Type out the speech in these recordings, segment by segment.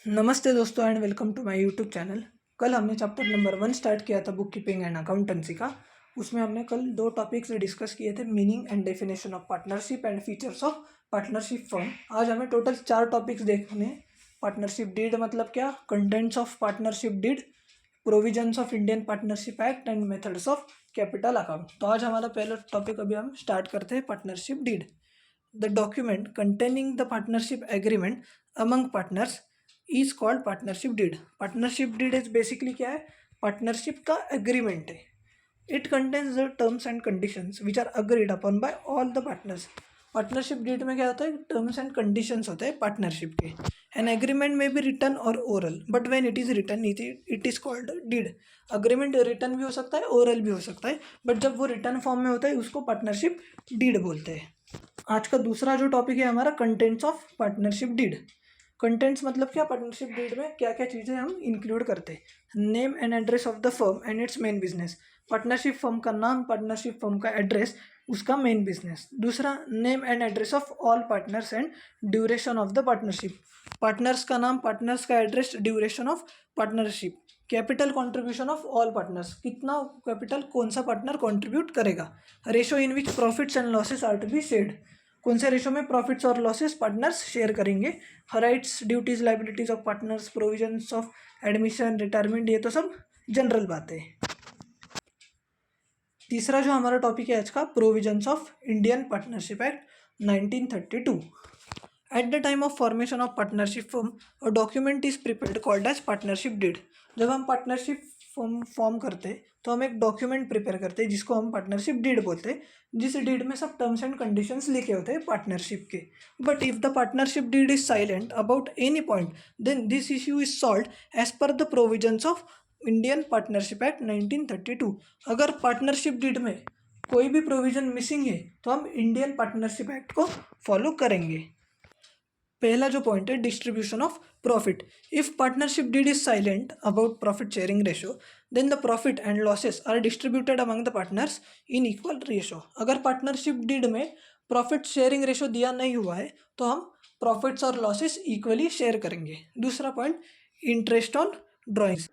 नमस्ते दोस्तों and welcome to my YouTube channel. कल हमने चैप्टर नंबर 1 स्टार्ट किया था बुक कीपिंग एंड अकाउंटेंसी का। उसमें हमने कल दो टॉपिक्स डिस्कस किए थे, meaning and definition of partnership and features of partnership firm. आज हमें टोटल 4 टॉपिक्स देखने हैं। पार्टनरशिप डीड मतलब क्या, contents of partnership deed, provisions of Indian partnership act and methods of capital account. तो आज हमारा पहला टॉपिक अभी हम स्टार्ट करते हैं, partnership deed. The document containing the partnership agreement among partners is called partnership deed. Partnership deed is basically क्या है, पार्टनरशिप का एग्रीमेंट है। It contains the terms and conditions which are agreed upon by all the partners. Partnership deed में क्या होता है, terms and conditions होते हैं पार्टनरशिप के। An agreement may be written or oral, but when it is written it is called deed. Agreement written भी हो सकता है, ओरल भी हो सकता है, बट जब वो रिटन फॉर्म में होता है उसको पार्टनरशिप डीड बोलते हैं। आज का दूसरा जो टॉपिक है हमारा, contents of partnership deed. Contents मतलब क्या, पार्टनरशिप डीड में क्या क्या चीज़ें हम इंक्लूड करते हैं। Name and address of the firm and its main business. Partnership firm का नाम, पार्टनरशिप फर्म का एड्रेस, उसका मेन बिजनेस। दूसरा, name and address of all partners and duration of the partnership. Partners का नाम, पार्टनर्स का एड्रेस, duration of partnership. Capital contribution of all partners, कितना कैपिटल कौन सा पार्टनर कॉन्ट्रीब्यूट करेगा। Ratio in which profits and losses are to be shared, कौन से रेशो में प्रॉफिट्स और लॉसेस पार्टनर्स शेयर करेंगे। Rights, duties, liabilities of partners, provisions of admission, retirement, ये तो सब जनरल बातें हैं। तीसरा जो हमारा टॉपिक है आज का, provisions of Indian partnership act 1932। At the time of formation of partnership firm a document is prepared called as partnership deed. जब हम पार्टनरशिप फॉर्म करते हैं तो हम एक डॉक्यूमेंट प्रिपेयर करते हैं जिसको हम पार्टनरशिप डीड बोलते हैं, जिस डीड में सब टर्म्स एंड कंडीशंस लिखे होते हैं पार्टनरशिप के। But if the partnership deed is silent about any point then this issue is solved as per the provisions of Indian partnership act 1932। अगर पार्टनरशिप डीड में कोई भी प्रोविजन मिसिंग है तो हम इंडियन पार्टनरशिप एक्ट को follow करेंगे। पहला जो पॉइंट है, distribution of profit. If partnership deed is silent about profit sharing ratio then the profit and losses are distributed among the partners in equal ratio. अगर partnership deed में profit sharing ratio दिया नहीं हुआ है तो हम profits और losses equally share करेंगे। दूसरा पॉइंट, इंटरेस्ट ऑन ड्राइंग्स।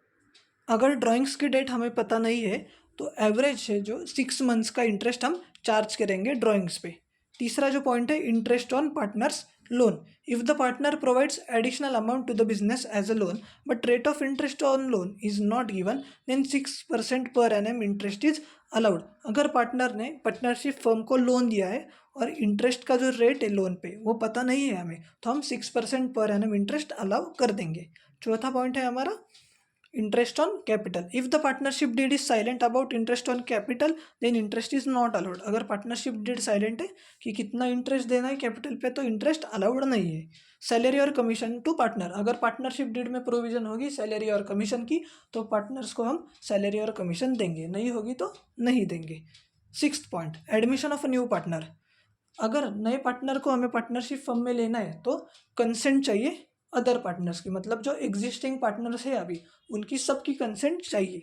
अगर ड्राइंग्स की डेट हमें पता नहीं है तो एवरेज है जो 6 मंथ्स का इंटरेस्ट हम चार्ज करेंगे ड्राइंग्स पे। तीसरा जो पॉइंट है, interest on partner's loan. If the partner provides additional amount to the business as a loan but rate of interest on loan is not given then 6% per annum interest is allowed. अगर partner ने partnership firm को loan दिया है और interest का जो rate है loan पे वो पता नहीं है हमें, तो हम 6% पर एनम इंटरेस्ट अलाउ कर देंगे। चौथा पॉइंट है हमारा, interest on capital. If the partnership deed is silent about interest on capital then interest is not allowed. अगर पार्टनरशिप डीड साइलेंट है कि कितना इंटरेस्ट देना है कैपिटल पे तो इंटरेस्ट अलाउड नहीं है। सैलरी और कमीशन टू पार्टनर। अगर पार्टनरशिप डीड में प्रोविजन होगी सैलरी और कमीशन की तो पार्टनर्स को हम सैलरी और कमीशन देंगे, नहीं होगी तो नहीं देंगे। Sixth point, admission of a new partner. अगर नए पार्टनर को हमें पार्टनरशिप फर्म में लेना है तो कंसेंट चाहिए अदर पार्टनर्स की, मतलब जो एग्जिस्टिंग पार्टनर्स है अभी उनकी सबकी कंसेंट चाहिए।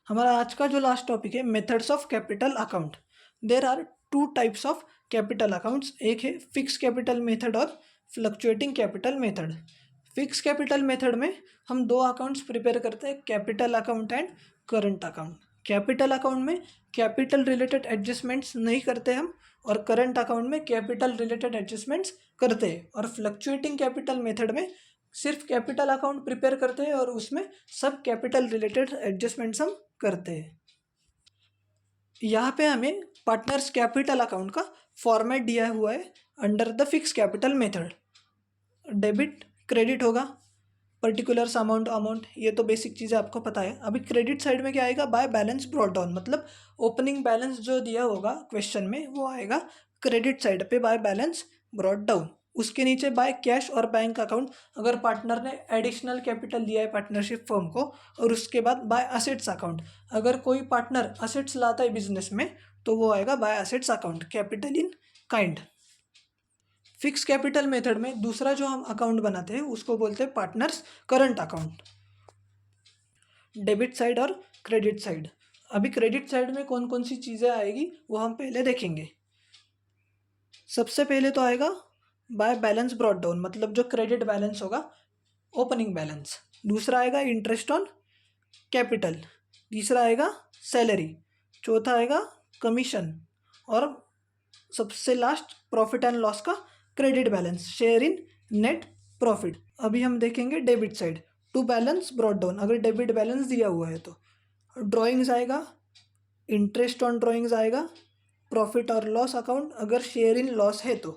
हमारा आज का जो लास्ट टॉपिक है, methods of capital account. There are 2 types of capital accounts. एक है फिक्स कैपिटल मेथड और fluctuating capital method. Fix capital method में हम 2 अकाउंट्स प्रिपेयर करते हैं, capital account and current account. Capital account में कैपिटल रिलेटेड एडजस्टमेंट्स नहीं करते हम, और करंट अकाउंट में कैपिटल रिलेटेड एडजस्टमेंट्स करते हैं। और फ्लक्चुएटिंग कैपिटल मेथड में सिर्फ कैपिटल अकाउंट प्रिपेयर करते हैं और उसमें सब कैपिटल रिलेटेड एडजस्टमेंट्स हम करते हैं। यहाँ पे हमें पार्टनर्स कैपिटल अकाउंट का फॉर्मेट दिया हुआ है under the fix capital method. Debit credit होगा, पर्टिकुलर अमाउंट, ये तो बेसिक चीज़ें आपको पता है। अभी क्रेडिट साइड में क्या आएगा, बाय बैलेंस ब्रॉट डाउन, मतलब ओपनिंग बैलेंस जो दिया होगा क्वेश्चन में वो आएगा क्रेडिट साइड पे, बाय बैलेंस ब्रॉट डाउन। उसके नीचे बाय कैश और बैंक अकाउंट, अगर पार्टनर ने एडिशनल कैपिटल दिया है पार्टनरशिप फर्म को। और उसके बाद बाय असेट्स अकाउंट, अगर कोई पार्टनर असेट्स लाता है बिजनेस में तो वो आएगा by assets account, capital in kind. Fix capital method में दूसरा जो हम अकाउंट बनाते हैं उसको बोलते हैं partners current account. Debit side और क्रेडिट साइड। अभी क्रेडिट साइड में कौन कौन सी चीज़ें आएगी वो हम पहले देखेंगे। सबसे पहले तो आएगा बाय बैलेंस ब्रॉट डाउन, मतलब जो क्रेडिट बैलेंस होगा ओपनिंग बैलेंस, दूसरा आएगा इंटरेस्ट ऑन कैपिटल, तीसरा आएगा सैलरी, चौथा आएगा कमीशन और सबसे लास्ट प्रॉफिट एंड लॉस का credit balance, share in net profit. अभी हम देखेंगे debit side, to balance brought down, अगर डेबिट बैलेंस दिया हुआ है तो ड्राइंग्स आएगा, इंटरेस्ट ऑन ड्राइंग्स आएगा, प्रॉफिट और लॉस अकाउंट अगर शेयर इन लॉस है तो,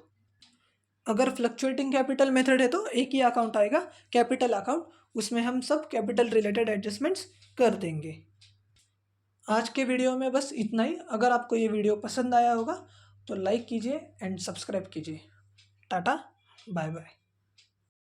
अगर फ्लक्चुएटिंग कैपिटल मेथड है तो एक ही अकाउंट आएगा कैपिटल अकाउंट, उसमें हम सब कैपिटल रिलेटेड एडजस्टमेंट्स कर देंगे। आज के वीडियो में बस इतना ही। अगर आपको ये वीडियो पसंद आया होगा तो लाइक कीजिए एंड सब्सक्राइब कीजिए। Tata, bye bye.